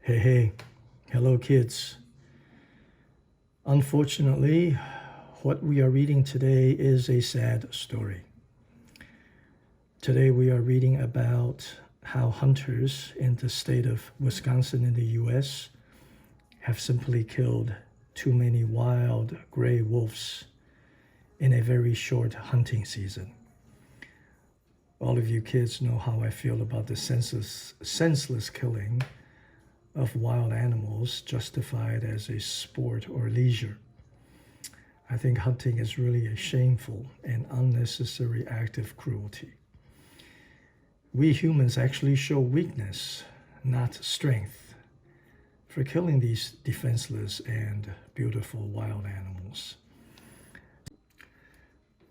Hey, hello kids. Unfortunately, what we are reading today is a sad story. Today we are reading about how hunters in the state of Wisconsin in the US have simply killed too many wild gray wolves in a very short hunting season. All of you kids know how I feel about the senseless killing of wild animals justified as a sport or leisure. I think hunting is really a shameful and unnecessary act of cruelty. We humans actually show weakness, not strength, for killing these defenseless and beautiful wild animals.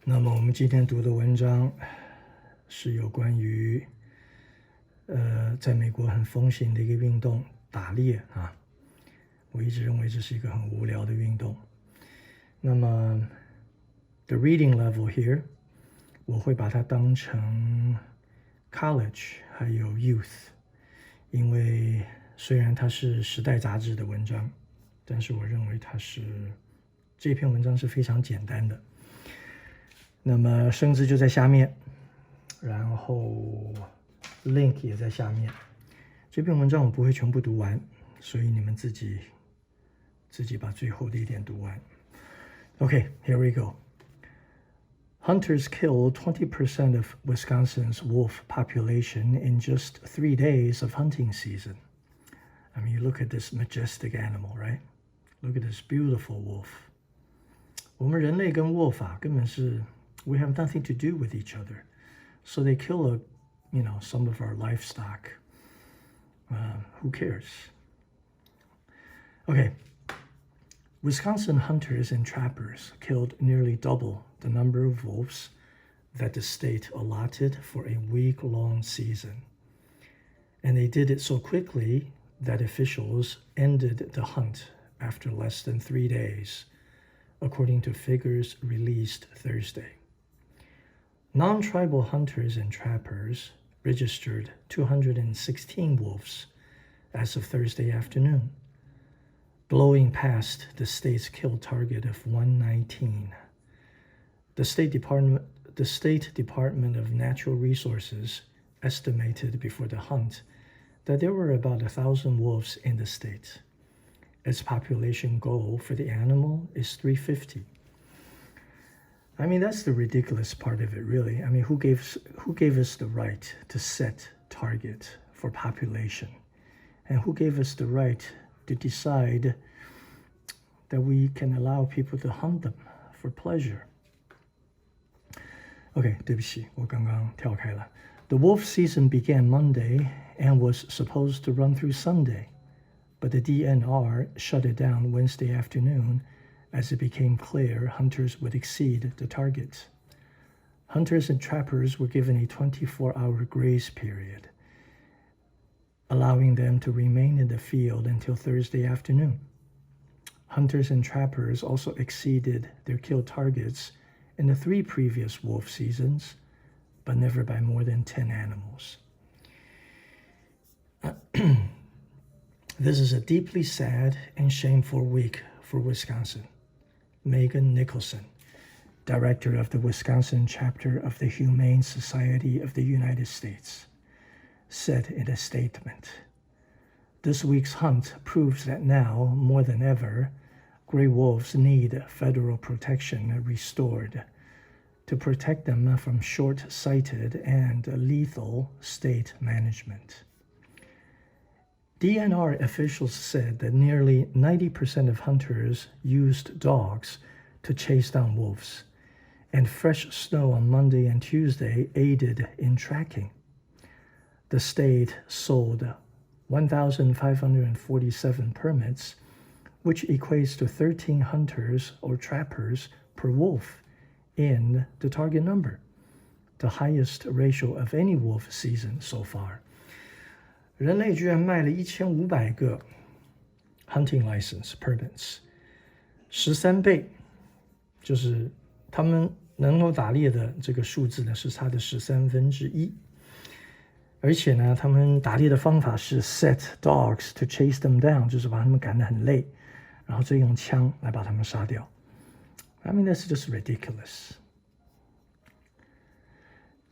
那么我们今天读的文章是有关于在美国很风行的一个运动打猎啊，我一直认为这是一个很无聊的运动。那么 the reading level here 我会把它当成 college 还有 youth， 因为虽然它是时代杂志的文章，但是我认为这篇文章是非常简单的。那么生字就在下面，然后 link 也在下面。这篇文章我不会全部读完，所以你们自己把最后的一点读完。Okay, here we go. Hunters killed 20% of Wisconsin's wolf population in just 3 days of hunting season. I mean, you look at this majestic animal, right? Look at this beautiful wolf. 我们人类跟 wolf 根本是 we have nothing to do with each other. So they kill some of our livestock. Who cares? Okay. Wisconsin hunters and trappers killed nearly double the number of wolves that the state allotted for a week-long season. And they did it so quickly that officials ended the hunt after less than 3 days, according to figures released Thursday. Non-tribal hunters and trappers registered 216 wolves as of Thursday afternoon, blowing past the state's kill target of 119. The State Department of Natural Resources estimated before the hunt that there were about 1,000 wolves in the state. Its population goal for the animal is 350. I mean, that's the ridiculous part of it, really. I mean, who gave us the right to set target for population? And who gave us the right to decide that we can allow people to hunt them for pleasure? Okay, 对不起，我刚刚跳开了。The wolf season began Monday and was supposed to run through Sunday, but the DNR shut it down Wednesday afternoon as it became clear hunters would exceed the target. Hunters and trappers were given a 24-hour grace period, allowing them to remain in the field until Thursday afternoon. Hunters and trappers also exceeded their kill targets in the 3 previous wolf seasons, but never by more than 10 animals. This is a deeply sad and shameful week for Wisconsin. Megan Nicholson, director of the Wisconsin chapter of the Humane Society of the United States, said in a statement, "This week's hunt proves that now, more than ever, gray wolves need federal protection restored to protect them from short-sighted and lethal state management." DNR officials said that nearly 90% of hunters used dogs to chase down wolves, and fresh snow on Monday and Tuesday aided in tracking. The state sold 1,547 permits, which equates to 13 hunters or trappers per wolf in the target number, the highest ratio of any wolf season so far. 人类居然卖了1500个 hunting license permits， 13倍，就是他们能够打猎的这个数字呢，是它的1/13。而且呢，他们打猎的方法是 set dogs to chase them down， 就是把他们赶得很累，然后再用枪来把他们杀掉。I mean, that's just ridiculous.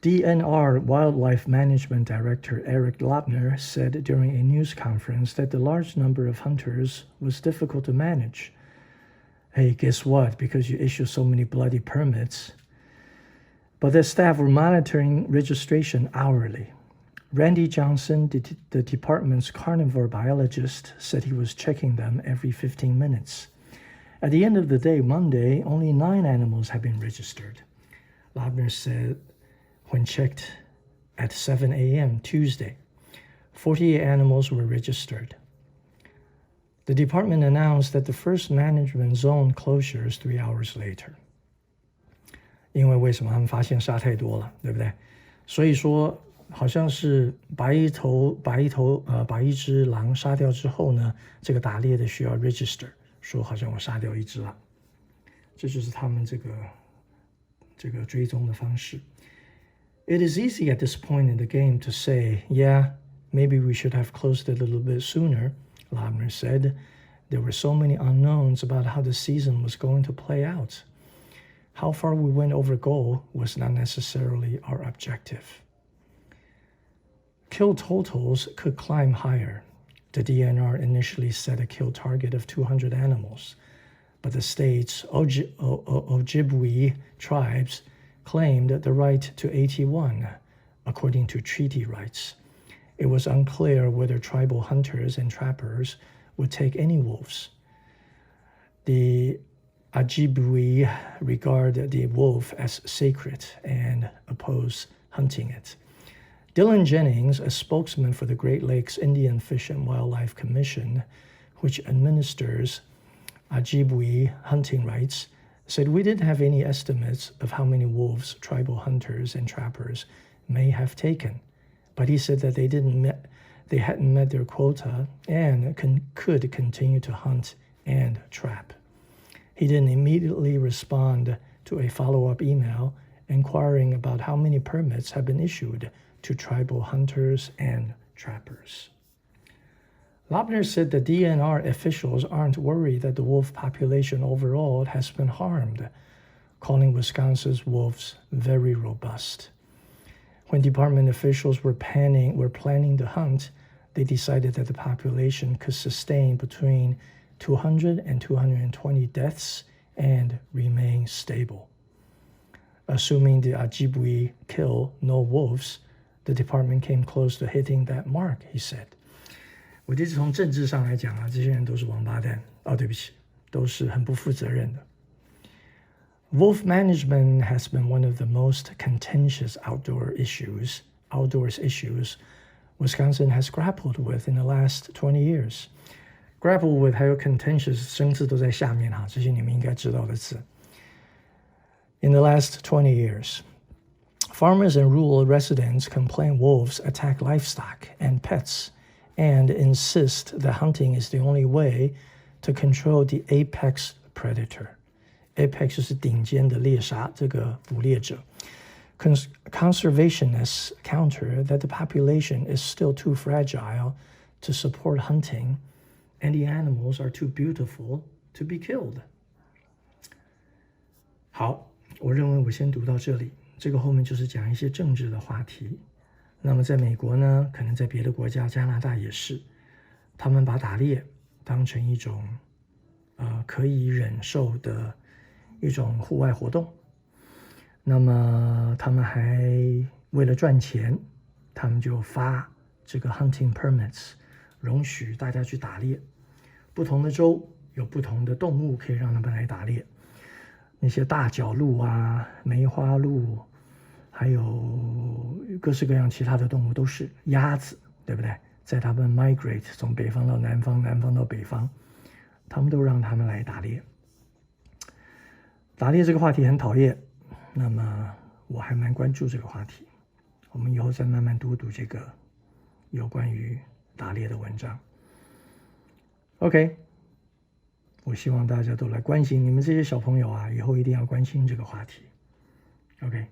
DNR Wildlife Management Director Eric Laubner said during a news conference that the large number of hunters was difficult to manage. Hey, guess what? Because you issue so many bloody permits. But the staff were monitoring registration hourly. Randy Johnson, the department's carnivore biologist, said he was checking them every 15 minutes. At the end of the day, Monday, only 9 animals had been registered. Laubner said when checked at 7 a.m. Tuesday, 48 animals were registered. The department announced that the first management zone closures 3 hours later. 因为为什么他们发现杀太多了，对不对？所以说好像是把一只狼杀掉之后呢，这个打猎的需要 register， 说好像我杀掉一只了，这就是他们这个追踪的方式。It is easy at this point in the game to say, yeah, maybe we should have closed it a little bit sooner, Laubner said. There were so many unknowns about how the season was going to play out. How far we went over goal was not necessarily our objective. Kill totals could climb higher. The DNR initially set a kill target of 200 animals, but the state's Ojibwe tribes claimed the right to 81, according to treaty rights. It was unclear whether tribal hunters and trappers would take any wolves. The Ojibwe regard the wolf as sacred and oppose hunting it. Dylan Jennings, a spokesman for the Great Lakes Indian Fish and Wildlife Commission, which administers Ojibwe hunting rights, said we didn't have any estimates of how many wolves tribal hunters and trappers may have taken, but he said that they hadn't met their quota and could continue to hunt and trap. He didn't immediately respond to a follow-up email inquiring about how many permits have been issued to tribal hunters and trappers. Laubner said the DNR officials aren't worried that the wolf population overall has been harmed, calling Wisconsin's wolves very robust. When department officials were planning the hunt, they decided that the population could sustain between 200 and 220 deaths and remain stable. Assuming the Ojibwe kill no wolves, the department came close to hitting that mark, he said. 我觉得从政治上来讲啊，这些人都是王八蛋。对不起，都是很不负责任的。Wolf management has been one of the most contentious outdoors issues Wisconsin has grappled with in the last 20 years. Grapple with 还有 contentious 生字都在下面哈，这些你们应该知道的字。In the last 20 years, farmers and rural residents complain wolves attack livestock and pets and insist that hunting is the only way to control the apex predator. Apex 就是顶尖的猎杀，这个捕猎者。Conservationists counter that the population is still too fragile to support hunting, and the animals are too beautiful to be killed. 好，我认为我先读到这里，这个后面就是讲一些政治的话题。那么在美国呢，可能在别的国家，加拿大也是，他们把打猎当成一种可以忍受的一种户外活动。那么他们还为了赚钱，他们就发这个 hunting permits， 容许大家去打猎。不同的州有不同的动物可以让他们来打猎，那些大角鹿啊、梅花鹿，还有各式各样其他的动物，都是鸭子，对不对？在他们 migrate 从北方到南方，南方到北方，他们都让他们来打猎。打猎这个话题很讨厌，那么我还蛮关注这个话题。我们以后再慢慢读这个有关于打猎的文章。OK， 我希望大家都来关心，你们这些小朋友啊，以后一定要关心这个话题。OK。